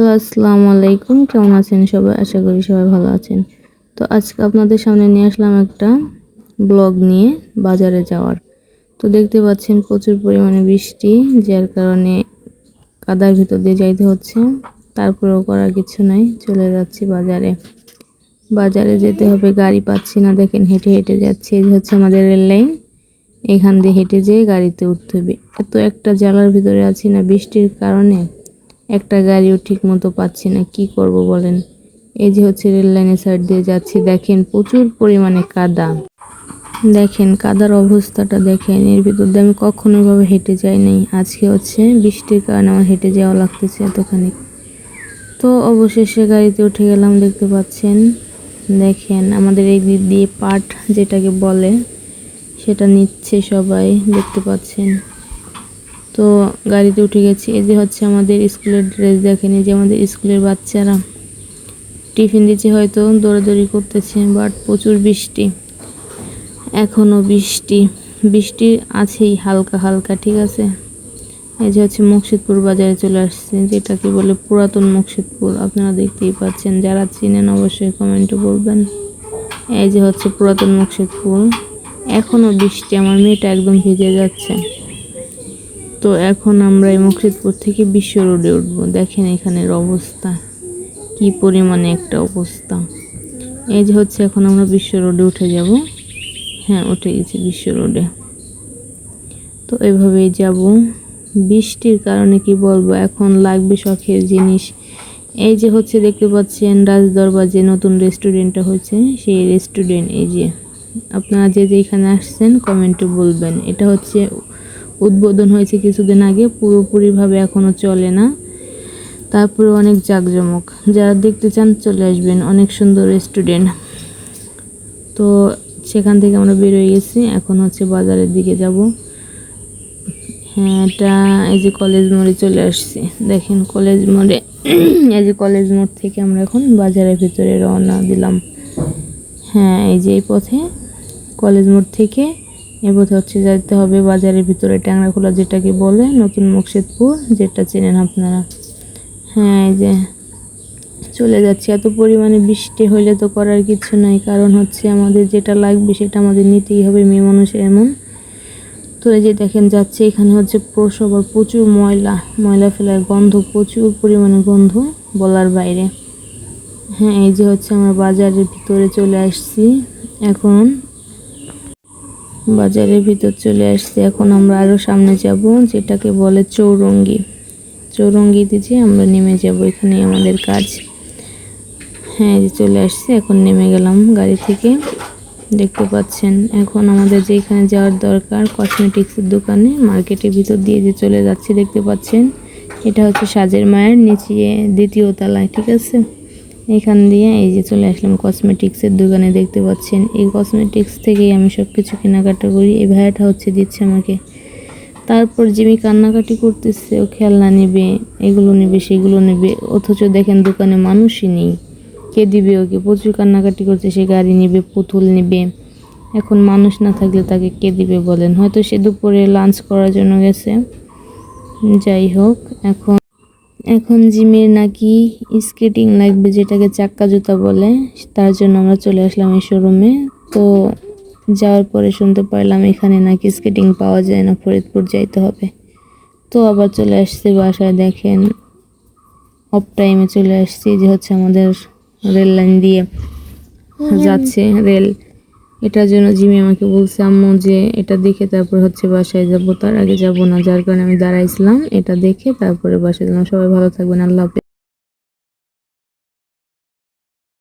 Hello, আসসালামু আলাইকুম। কেমন আছেন সবাই? আশা করি সবাই ভালো আছেন। তো আজকে আপনাদের সামনে নিয়ে আসলাম একটা ব্লগ নিয়ে বাজারে যাওয়ার। তো দেখতে পাচ্ছেন প্রচুর পরিমাণে বৃষ্টি, যার কারণে কাদার ভিতর দিয়ে যাইতে হচ্ছে। তারপরেও করার কিছু নাই, চলে যাচ্ছি বাজারে। বাজারে যেতে হবে, গাড়ি পাচ্ছি না, দেখেন হেঁটে হেঁটে যাচ্ছি। এই হচ্ছে আমাদের রেল লাইন, এখান দিয়ে হেঁটে যেয়ে গাড়িতে উঠতে হবে। এত একটা জ্বালার ভিতরে আছি না বৃষ্টির কারণে, একটা গাড়িও ঠিক মতো পাচ্ছি না, কি করব বলেন। এই যে হচ্ছে রেল লাইনের সাইড দিয়ে যাচ্ছি, দেখেন প্রচুর পরিমাণে কাদা। দেখেন কাদার অবস্থাটা দেখেন, এর ভিতর দিয়ে আমি কখনো এভাবে হেঁটে যাই নাই। আজকে হচ্ছে বৃষ্টির কারণে আমার হেঁটে যাওয়া লাগতেছে এতখানি। তো অবশেষে গাড়িতে উঠে গেলাম, দেখতে পাচ্ছেন। দেখেন আমাদের এই দিক দিয়ে পাট যেটাকে বলে সেটা নিচ্ছে সবাই, দেখতে পাচ্ছেন। তো গাড়িতে উঠে গেছি। এই যে হচ্ছে আমাদের স্কুলের ড্রেস, দেখেন এই যে আমাদের স্কুলের বাচ্চারা টিফিন দিচ্ছে, হয়তো দৌড়াদৌড়ি করতেছে, বাট প্রচুর বৃষ্টি, এখনও বৃষ্টি আছেই হালকা হালকা, ঠিক আছে। এই যে হচ্ছে মুর্শিদপুর বাজারে চলে আসছে, যেটাকে বলে পুরাতন মুর্শিদপুর। আপনারা দেখতেই পাচ্ছেন, যারা চিনেন অবশ্যই কমেন্টে বলবেন। এই যে হচ্ছে পুরাতন মুর্শিদপুর, এখনও বৃষ্টি, আমার মেয়েটা একদম ভিজে যাচ্ছে। তো এখন আমরা এই মুর্শিদপুর থেকে বিশ্ব রোডে উঠবো। দেখেন এখানের অবস্থা, কি পরিমাণে একটা অবস্থা। এই যে হচ্ছে এখন আমরা বিশ্ব রোডে উঠে যাব। হ্যাঁ, উঠে গেছি বিশ্ব রোডে। তো এভাবেই যাব। বৃষ্টির কারণে কি বলবো, এখন লাগবে শখের জিনিস। এই যে হচ্ছে দেখতে পাচ্ছেন রাজদরবার যে নতুন রেস্টুরেন্টটা হয়েছে, সেই রেস্টুরেন্ট। এই যে আপনারা যে যেখানে আসছেন কমেন্টে বলবেন। এটা হচ্ছে উদ্বোধন হয়েছে কিছুদিন আগে, পুরোপুরিভাবে এখনও চলে না, তারপরে অনেক জাঁকজমক। যারা দেখতে চান চলে আসবেন, অনেক সুন্দর রেস্টুরেন্ট। তো সেখান থেকে আমরা বেরোয় গেছি, এখন হচ্ছে বাজারের দিকে যাব। হ্যাঁ, এটা এই যে কলেজ মোড়ে চলে আসছি, দেখেন কলেজ মোড়ে। এই যে কলেজ মোড় থেকে আমরা এখন বাজারের ভিতরে রওনা দিলাম। হ্যাঁ, এই যে এই পথে কলেজ মোড় থেকে এই পথে হচ্ছে যাইতে হবে বাজারের ভিতরে, ট্যাংরাখোলা যেটাকে বলে নতুন মুর্শিদপুর, যেটা চেনেন আপনারা। হ্যাঁ, এই যে চলে যাচ্ছি। এত পরিমাণে বৃষ্টি হইলে তো করার কিছু নাই, কারণ হচ্ছে আমাদের যেটা লাগবে সেটা আমাদের নিতেই হবে, মেয়ে মানুষের এমন। তো এই যে দেখেন যাচ্ছে, এখানে হচ্ছে প্রসব আর প্রচুর ময়লা ফেলার গন্ধ, প্রচুর পরিমাণে গন্ধ বলার বাইরে। হ্যাঁ, এই যে হচ্ছে আমরা বাজারের ভিতরে চলে আসছি। এখন বাজারের ভিতর চলে আসছি, এখন আমরা আরও সামনে যাব, যেটাকে বলে চৌরঙ্গিতে যে আমরা নেমে যাব, এখানেই আমাদের কাজ। হ্যাঁ, এই যে চলে আসছি, এখন নেমে গেলাম গাড়ি থেকে, দেখতে পাচ্ছেন। এখন আমাদের যেখানে যাওয়ার দরকার, কসমেটিক্সের দোকানে, মার্কেটের ভিতর দিয়ে যে চলে যাচ্ছি, দেখতে পাচ্ছেন। এটা হচ্ছে সাজের মায়ের নিচে দ্বিতীয় তলায়, ঠিক আছে। এখান দিয়ে এই যে চলে আসলাম কসমেটিক্সের দোকানে, দেখতে পাচ্ছেন। এই কসমেটিক্স থেকেই আমি সব কিছু কেনাকাটা করি। এই ভাইয়াটা হচ্ছে দিচ্ছে আমাকে। তারপর জিমি কান্নাকাটি করতেছে, ও খেলনা নেবে, এগুলো নেবে, সেগুলো নেবে, অথচ দেখেন দোকানে মানুষই নেই, কে দিবে ওকে। প্রচুর কান্নাকাটি করছে, সে গাড়ি নেবে, পুতুল নেবে। এখন মানুষ না থাকলে তাকে কে দিবে বলেন। হয়তো সে দুপুরে লাঞ্চ করার জন্য গেছে। যাই হোক, এখন জিমের নাকি স্কেটিং লাগবে, যেটাকে চাক্কা জুতা বলে। তার জন্য আমরা চলে আসলাম এই শোরুমে। তো যাওয়ার পরে শুনতে পারলাম এখানে নাকি স্কেটিং পাওয়া যায় না, ফরিদপুর যাইতে হবে। তো আবার চলে আসছি বাসায়। দেখেন অফ টাইমে চলে আসছি, যে হচ্ছে আমাদের রেল লাইন দিয়ে যাচ্ছে রেল। এটার জন্য জিমি আমাকে বলছে, আম্মু যে এটা দেখে তারপর হচ্ছে বাসায় যাব, তার আগে যাব না। যার কারণে আমি দাঁড়াইছিলাম, এটা দেখে তারপরে বাসায় গেলাম। সবাই ভালো থাকবেন, আল্লাহ হাফেজ।